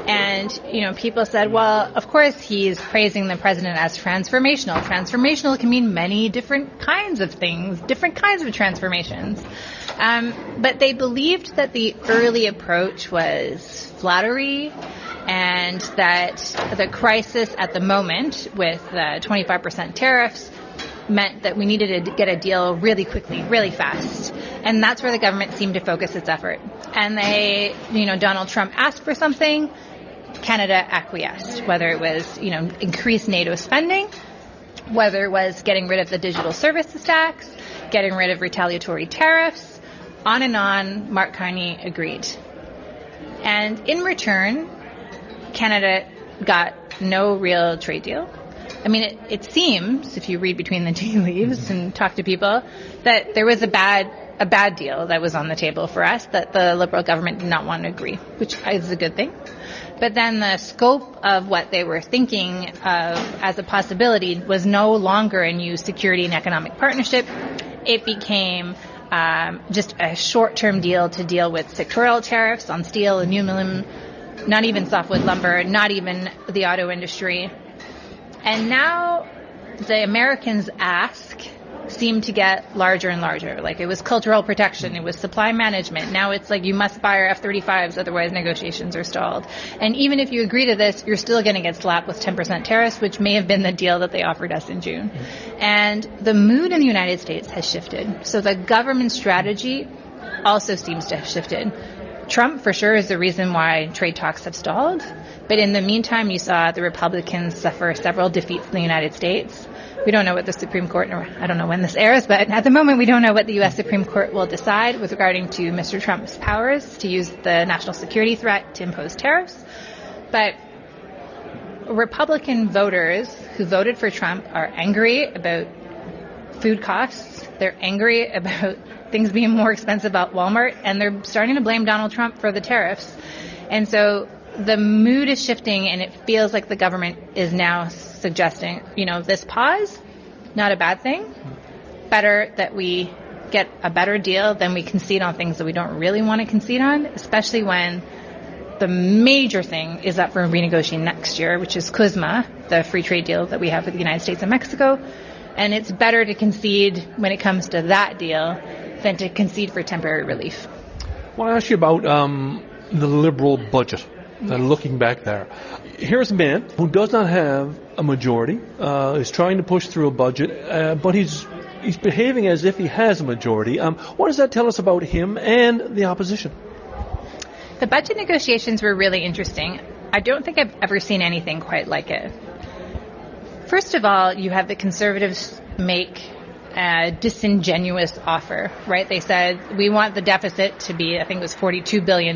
And, people said, well, of course he's praising the president as transformational. Transformational can mean many different kinds of things, different kinds of transformations. But they believed that the early approach was flattery, and that the crisis at the moment with 25% tariffs meant that we needed to get a deal really quickly, really fast. And that's where the government seemed to focus its effort. And they, Donald Trump asked for something, Canada acquiesced, whether it was, increased NATO spending, whether it was getting rid of the digital services tax, getting rid of retaliatory tariffs, on and on, Mark Carney agreed. And in return, Canada got no real trade deal. I mean, it seems, if you read between the tea leaves and talk to people, that there was a bad deal that was on the table for us that the Liberal government did not want to agree, which is a good thing. But then the scope of what they were thinking of as a possibility was no longer a new security and economic partnership. It became just a short-term deal to deal with sectoral tariffs on steel, aluminum, not even softwood lumber, not even the auto industry. And now the Americans' ask seemed to get larger and larger. Like, it was cultural protection, it was supply management. Now it's like you must buy our F-35s, otherwise negotiations are stalled. And even if you agree to this, you're still going to get slapped with 10% tariffs, which may have been the deal that they offered us in June. And the mood in the United States has shifted. So the government strategy also seems to have shifted. Trump, for sure, is the reason why trade talks have stalled. But in the meantime, you saw the Republicans suffer several defeats in the United States. We don't know what the Supreme Court, or I don't know when this airs, but at the moment we don't know what the U.S. Supreme Court will decide with regarding to Mr. Trump's powers to use the national security threat to impose tariffs. But Republican voters who voted for Trump are angry about food costs. They're angry about things being more expensive at Walmart, and they're starting to blame Donald Trump for the tariffs. And so the mood is shifting, and it feels like the government is now suggesting, this pause, not a bad thing. Better that we get a better deal than we concede on things that we don't really want to concede on, especially when the major thing is up for renegotiating next year, which is CUSMA, the free trade deal that we have with the United States and Mexico. And it's better to concede when it comes to that deal than to concede for temporary relief. I want to ask you about the Liberal budget. Looking back there, here's a man who does not have a majority, is trying to push through a budget, but he's behaving as if he has a majority. What does that tell us about him and the opposition? The budget negotiations were really interesting. I don't think I've ever seen anything quite like it. First of all, you have the Conservatives make a disingenuous offer, right? They said, we want the deficit to be, I think it was $42 billion,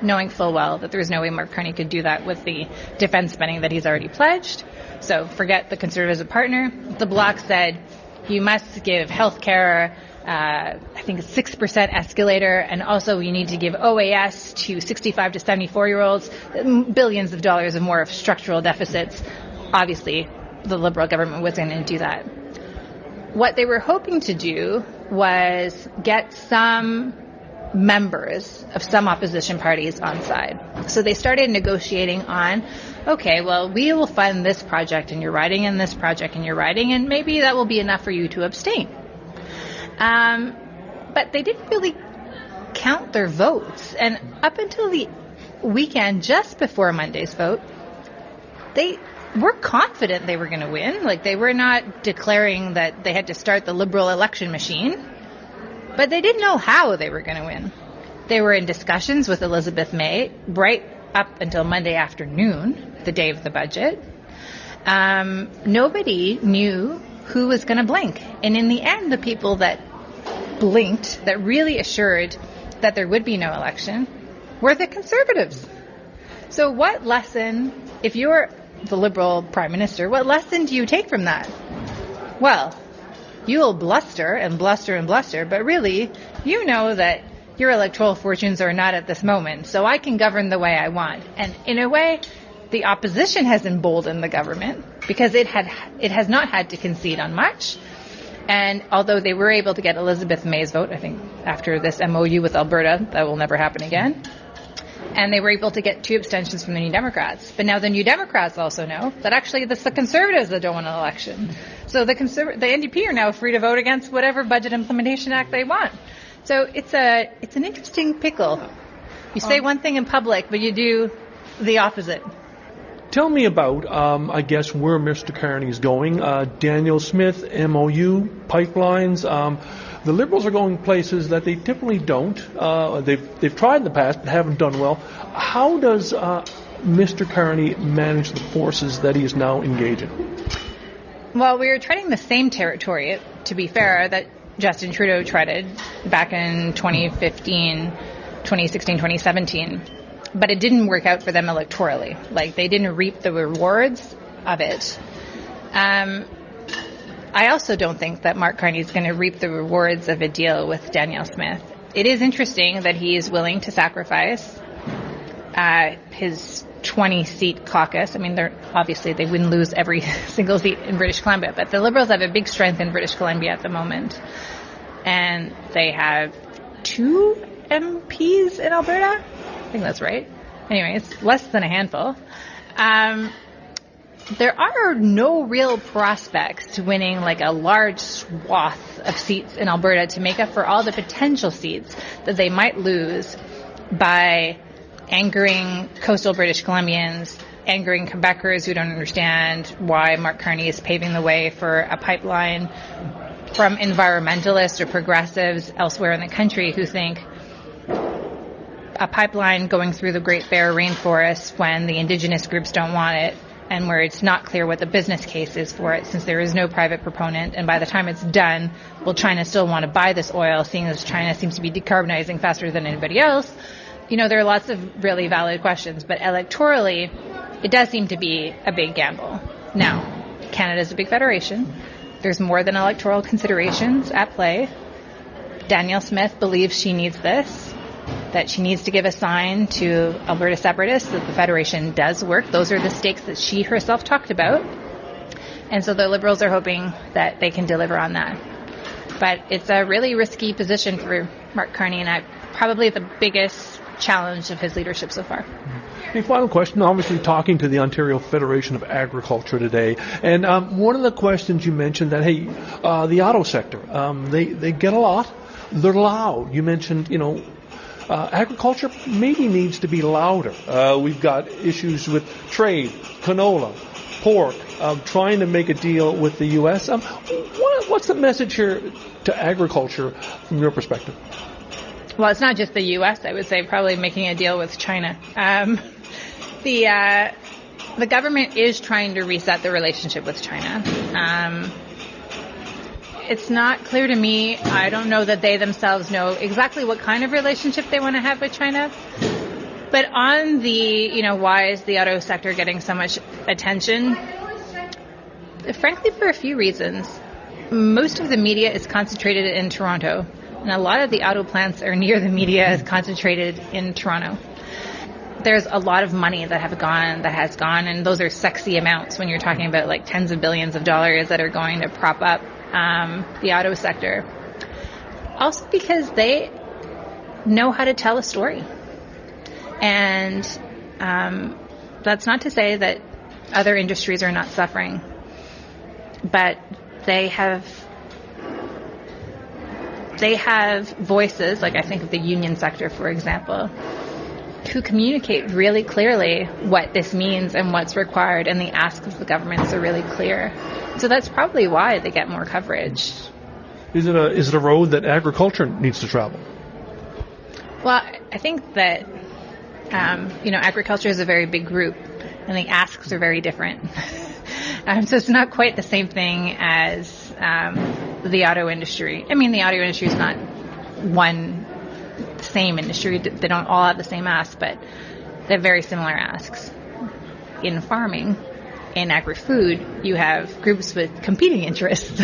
knowing full well that there's no way Mark Carney could do that with the defense spending that he's already pledged. So forget the Conservatives as a partner. The Bloc said, you must give health care, I think a 6% escalator, and also you need to give OAS to 65 to 74-year-olds, billions of dollars of more of structural deficits. Obviously, the Liberal government wasn't going to do that. What they were hoping to do was get some members of some opposition parties on side. So they started negotiating on, okay, well, we will fund this project and you're riding in this project and you're riding, and maybe that will be enough for you to abstain. But they didn't really count their votes. And up until the weekend just before Monday's vote, they were confident they were going to win. Like, they were not declaring that they had to start the Liberal election machine, but they didn't know how they were going to win. They were in discussions with Elizabeth May right up until Monday afternoon, the day of the budget. Nobody knew who was going to blink. And in the end, the people that blinked, that really assured that there would be no election, were the Conservatives. So what lesson, if you're the Liberal Prime Minister, what lesson do you take from that? Well, you'll bluster and bluster and bluster, but really, you know that your electoral fortunes are not at this moment, so I can govern the way I want. And in a way, the opposition has emboldened the government because it has not had to concede on much. And although they were able to get Elizabeth May's vote, I think after this MOU with Alberta, that will never happen again. And they were able to get 2 abstentions from the New Democrats. But now the New Democrats also know that actually it's the Conservatives that don't want an election. So the NDP are now free to vote against whatever Budget Implementation Act they want. So it's an interesting pickle. You say one thing in public, but you do the opposite. Tell me about, I guess, where Mr. Carney is going. Daniel Smith, MOU, pipelines. The Liberals are going places that they typically don't. They've tried in the past but haven't done well. How does Mr. Carney manage the forces that he is now engaging? Well, we were treading the same territory, to be fair, that Justin Trudeau treaded back in 2015, 2016, 2017. But it didn't work out for them electorally. Like, they didn't reap the rewards of it. I also don't think that Mark Carney is going to reap the rewards of a deal with Danielle Smith. It is interesting that he is willing to sacrifice his 20-seat caucus. I mean, they wouldn't lose every single seat in British Columbia, but the Liberals have a big strength in British Columbia at the moment. And they have 2 MPs in Alberta. I think that's right. Anyways, less than a handful. There are no real prospects to winning like a large swath of seats in Alberta to make up for all the potential seats that they might lose by angering coastal British Columbians, angering Quebecers who don't understand why Mark Carney is paving the way for a pipeline, from environmentalists or progressives elsewhere in the country who think a pipeline going through the Great Bear Rainforest when the indigenous groups don't want it, and where it's not clear what the business case is for it since there is no private proponent, and by the time it's done, will China still want to buy this oil, seeing as China seems to be decarbonizing faster than anybody else? You know, there are lots of really valid questions, but electorally, it does seem to be a big gamble. Now, Canada's a big federation. There's more than electoral considerations at play. Danielle Smith believes she needs this, that she needs to give a sign to Alberta separatists that the Federation does work. Those are the stakes that she herself talked about. And so the Liberals are hoping that they can deliver on that. But it's a really risky position for Mark Carney, and probably the biggest challenge of his leadership so far. A final question, obviously talking to the Ontario Federation of Agriculture today, and one of the questions you mentioned that, hey, the auto sector, they get a lot, they're loud. You mentioned, agriculture maybe needs to be louder. We've got issues with trade, canola, pork, trying to make a deal with the U.S. What's the message here to agriculture from your perspective? Well, it's not just the U.S., I would say, probably making a deal with China. The government is trying to reset the relationship with China. It's not clear to me. I don't know that they themselves know exactly what kind of relationship they want to have with China. But on the, why is the auto sector getting so much attention? Frankly, for a few reasons. Most of the media is concentrated in Toronto, and a lot of the auto plants are near the media is concentrated in Toronto. There's a lot of money that has gone, and those are sexy amounts when you're talking about like tens of billions of dollars that are going to prop up the auto sector. Also because they know how to tell a story. And that's not to say that other industries are not suffering, but they have voices, like I think of the union sector, for example, who communicate really clearly what this means and what's required, and the asks of the governments are really clear. So that's probably why they get more coverage. Is it a road that agriculture needs to travel? Well, I think that agriculture is a very big group, and the asks are very different. So it's not quite the same thing as the auto industry. I mean, the auto industry is not one same industry. They don't all have the same asks, but they have very similar asks. In farming, in agri-food, you have groups with competing interests.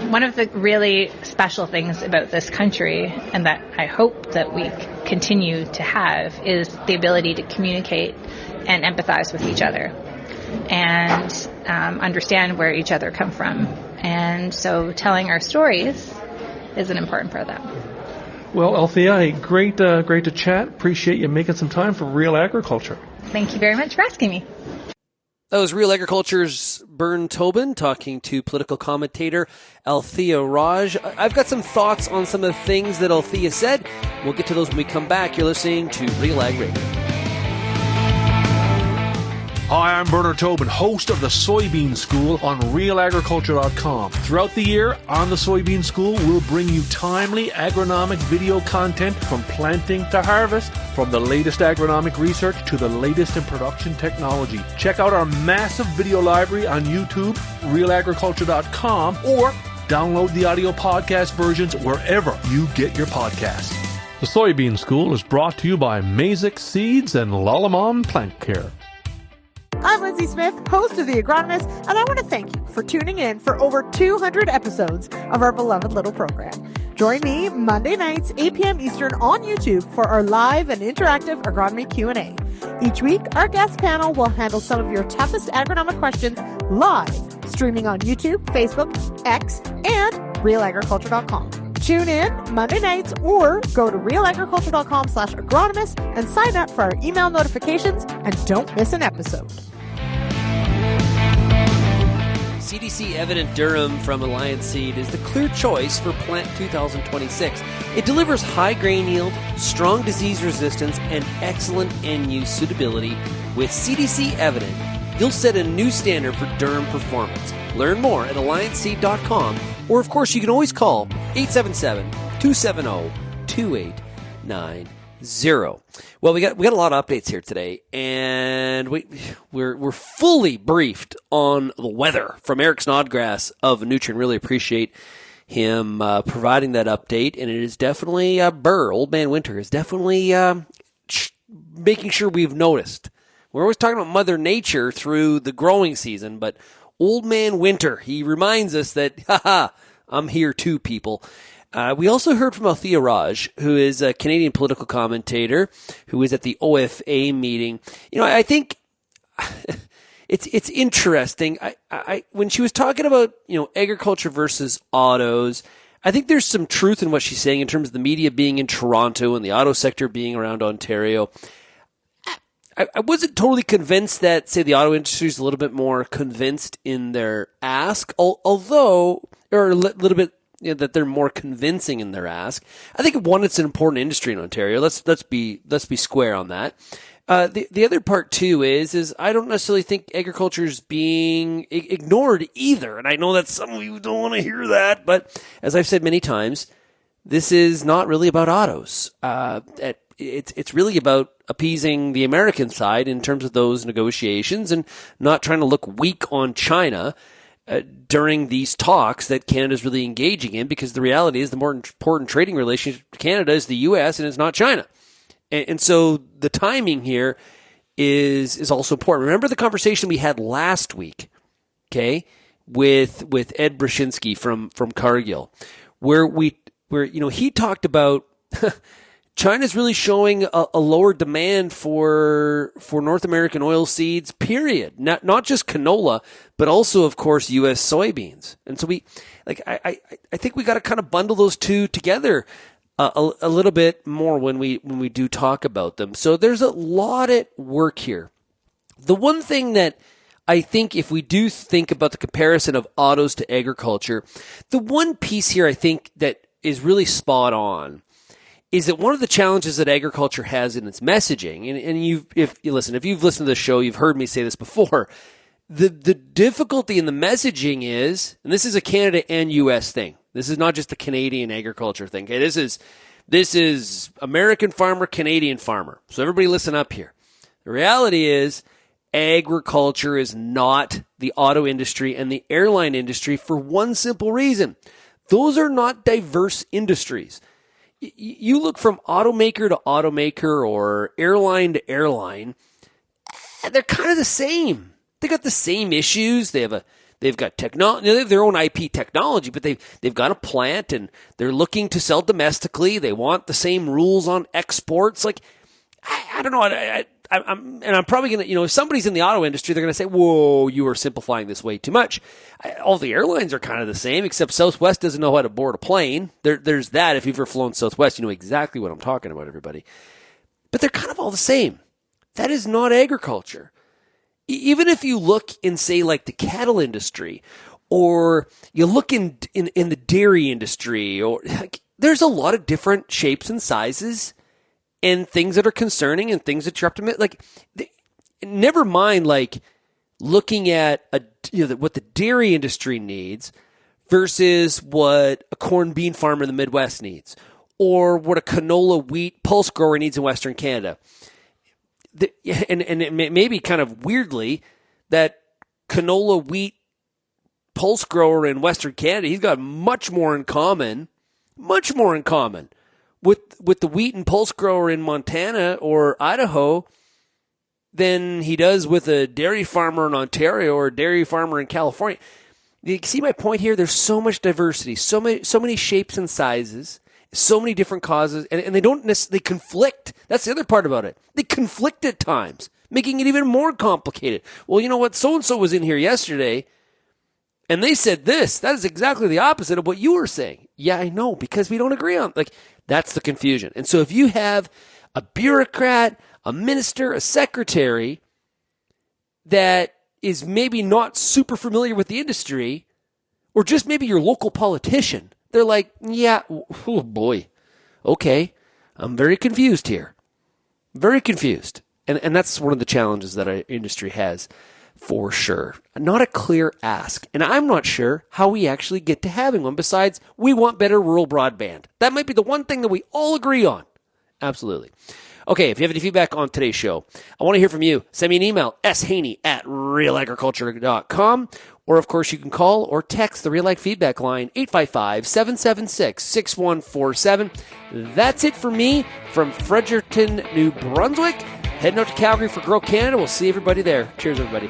One of the really special things about this country, and that I hope that we continue to have, is the ability to communicate and empathize with each other and understand where each other come from. And so telling our stories is an important part of that. Well, Althia, great to chat. Appreciate you making some time for Real Agriculture. Thank you very much for asking me. That was Real Agriculture's Bern Tobin talking to political commentator Althia Raj. I've got some thoughts on some of the things that Althia said. We'll get to those when we come back. You're listening to RealAg Radio. Hi, I'm Bernard Tobin, host of the Soybean School on RealAgriculture.com. Throughout the year, on the Soybean School, we'll bring you timely agronomic video content from planting to harvest, from the latest agronomic research to the latest in production technology. Check out our massive video library on YouTube, RealAgriculture.com, or download the audio podcast versions wherever you get your podcasts. The Soybean School is brought to you by Mazik Seeds and Lalamon Plant Care. I'm Lindsay Smith, host of The Agronomist, and I want to thank you for tuning in for over 200 episodes of our beloved little program. Join me Monday nights, 8 p.m. Eastern on YouTube for our live and interactive agronomy Q&A. Each week, our guest panel will handle some of your toughest agronomic questions live, streaming on YouTube, Facebook, X, and RealAgriculture.com. Tune in Monday nights or go to realagriculture.com/agronomist and sign up for our email notifications and don't miss an episode. CDC Evident Durum from Alliance Seed is the clear choice for Plant 2026. It delivers high grain yield, strong disease resistance, and excellent end-use suitability. With CDC Evident, you'll set a new standard for durum performance. Learn more at allianceseed.com, or of course you can always call 877-270-2890. Well, we got a lot of updates here today, and we're fully briefed on the weather from Eric Snodgrass of Nutrien. Really appreciate him providing that update, and it is definitely Old Man Winter is definitely making sure we've noticed. We're always talking about Mother Nature through the growing season, but Old Man Winter, he reminds us that, I'm here too, people. We also heard from Althia Raj, who is a Canadian political commentator who was at the OFA meeting. I think it's interesting. I when she was talking about, agriculture versus autos, I think there's some truth in what she's saying in terms of the media being in Toronto and the auto sector being around Ontario. I wasn't totally convinced that, say, the auto industry is a little bit more convinced in their ask, although, or a little bit, that they're more convincing in their ask. I think, one, it's an important industry in Ontario. Let's be square on that. The other part too is I don't necessarily think agriculture is being ignored either. And I know that some of you don't want to hear that, but as I've said many times, this is not really about autos. It's really about appeasing the American side in terms of those negotiations and not trying to look weak on China during these talks that Canada's really engaging in, because the reality is the more important trading relationship to Canada is the U.S. and it's not China. And so the timing here is also important. Remember the conversation we had last week, okay, with Ed Brzezinski from Cargill, where he talked about China's really showing a lower demand for North American oil seeds, period. Not just canola, but also, of course, U.S. soybeans. And so I think we got to kind of bundle those two together a little bit more when we do talk about them. So there's a lot at work here. The one thing that I think, if we do think about the comparison of autos to agriculture, the one piece here I think that is really spot on is that one of the challenges that agriculture has in its messaging, and if you've listened to the show, you've heard me say this before, the difficulty in the messaging is, and this is a Canada and U.S. thing. This is not just a Canadian agriculture thing. Okay? This is American farmer, Canadian farmer. So everybody listen up here. The reality is agriculture is not the auto industry and the airline industry for one simple reason. Those are not diverse industries. You look from automaker to automaker or airline to airline, they're kind of the same. They got the same issues. They've got technology. They have their own IP technology, but they've got a plant and they're looking to sell domestically. They want the same rules on exports. Like, I don't know. I'm probably going to, if somebody's in the auto industry, they're going to say, whoa, you are simplifying this way too much. All the airlines are kind of the same, except Southwest doesn't know how to board a plane. There's that. If you've ever flown Southwest, you know exactly what I'm talking about, everybody. But they're kind of all the same. That is not agriculture. Even if you look in, say, like the cattle industry, or you look in the dairy industry, or there's a lot of different shapes and sizes and things that are concerning and things that you have to never mind looking at what the dairy industry needs versus what a corn bean farmer in the Midwest needs, or what a canola wheat pulse grower needs in Western Canada. And it may be kind of weirdly that canola wheat pulse grower in Western Canada, he's got much more in common with the wheat and pulse grower in Montana or Idaho than he does with a dairy farmer in Ontario or a dairy farmer in California. You see my point here? There's so much diversity, so many shapes and sizes, so many different causes, and they don't necessarily conflict. That's the other part about it. They conflict at times, making it even more complicated. Well, you know what? So-and-so was in here yesterday, and they said this. That is exactly the opposite of what you were saying. Yeah, I know, because we don't agree on it. That's the confusion. And so if you have a bureaucrat, a minister, a secretary that is maybe not super familiar with the industry, or just maybe your local politician, they're like, yeah, oh boy, okay, I'm very confused here. Very confused. And that's one of the challenges that our industry has, for sure. Not a clear ask. And I'm not sure how we actually get to having one, besides we want better rural broadband. That might be the one thing that we all agree on. Absolutely. Okay, if you have any feedback on today's show, I want to hear from you. Send me an email, shaney@realagriculture.com. Or, of course, you can call or text the Real Ag Feedback line, 855-776-6147. That's it for me from Fredericton, New Brunswick. Heading out to Calgary for Grow Canada. We'll see everybody there. Cheers, everybody.